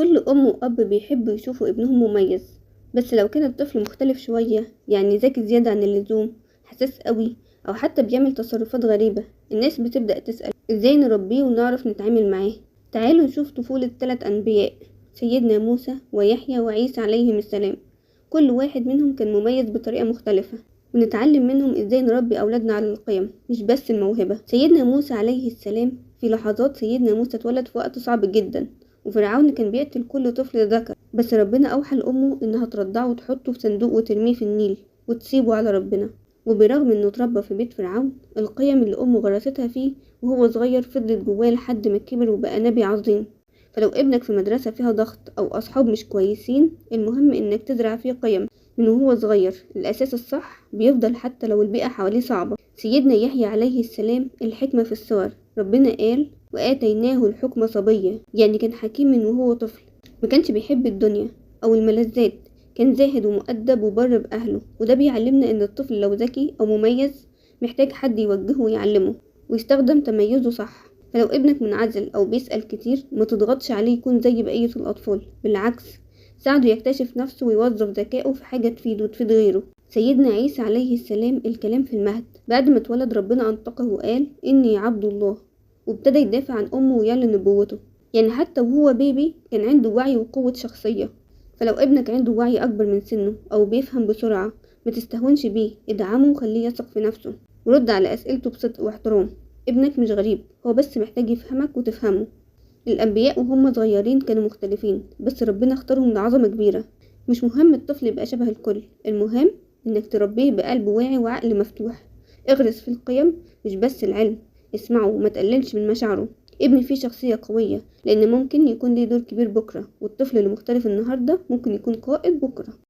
كل أم وأب بيحبوا يشوفوا ابنهم مميز، بس لو كان الطفل مختلف شوية، يعني ذكي زيادة عن اللزوم، حساس قوي، أو حتى بيعمل تصرفات غريبة، الناس بتبدأ تسأل ازاي نربيه ونعرف نتعامل معاه. تعالوا نشوف طفولة 3 أنبياء، سيدنا موسى ويحيى وعيسى عليهم السلام. كل واحد منهم كان مميز بطريقة مختلفة، ونتعلم منهم ازاي نربي أولادنا على القيم مش بس الموهبة. سيدنا موسى عليه السلام، في لحظات سيدنا موسى اتولد في وقت صعب جدا، وفرعون كان بيقتل كل طفل ذكر، بس ربنا أوحى لأمه إنها ترضعه وتحطه في صندوق وترميه في النيل وتسيبه على ربنا. وبرغم إنه اتربى في بيت فرعون، القيم اللي أمه غرستها فيه وهو صغير فضلت جواه لحد ما كبر وبقى نبي عظيم. فلو ابنك في مدرسة فيها ضغط أو أصحاب مش كويسين، المهم إنك تزرع فيه قيم من وهو صغير. الأساس الصح بيفضل حتى لو البيئة حواليه صعبة. سيدنا يحيى عليه السلام، الحكمة في الصور. ربنا قال وآتيناه الحكم صبيا، يعني كان حكيم من وهو طفل. ما كانش بيحب الدنيا أو الملذات، كان زاهد ومؤدب وبر بأهله. وده بيعلمنا إن الطفل لو ذكي أو مميز محتاج حد يوجهه ويعلمه ويستخدم تميزه صح. فلو ابنك منعزل أو بيسأل كتير، ما تضغطش عليه يكون زي بقية الأطفال، بالعكس ساعده يكتشف نفسه ويوظف ذكائه في حاجة تفيده وتفيد غيره. سيدنا عيسى عليه السلام، الكلام في المهد. بعد ما اتولد ربنا أنطقه وقال إني عبد الله، وابتدى يدافع عن أمه ويعلن نبوته. يعني حتى وهو بيبي كان عنده وعي وقوة شخصية. فلو ابنك عنده وعي أكبر من سنه أو بيفهم بسرعة، ما تستهونش بيه، ادعمه وخليه يثق في نفسه، ورد على أسئلته بصدق واحترام. ابنك مش غريب، هو بس محتاج يفهمك وتفهمه. الأنبياء وهم صغيرين كانوا مختلفين، بس ربنا اختارهم لعظمة كبيرة. مش مهم الطفل يبقى شبه الكل، المهم إنك تربيه بقلب واعي وعقل مفتوح. اغرس في القيم مش بس العلم، اسمعه وما تقللش من مشاعره. ابني فيه شخصية قوية، لأن ممكن يكون ليه دور كبير بكرة، والطفل اللي مختلف النهاردة ممكن يكون قائد بكرة.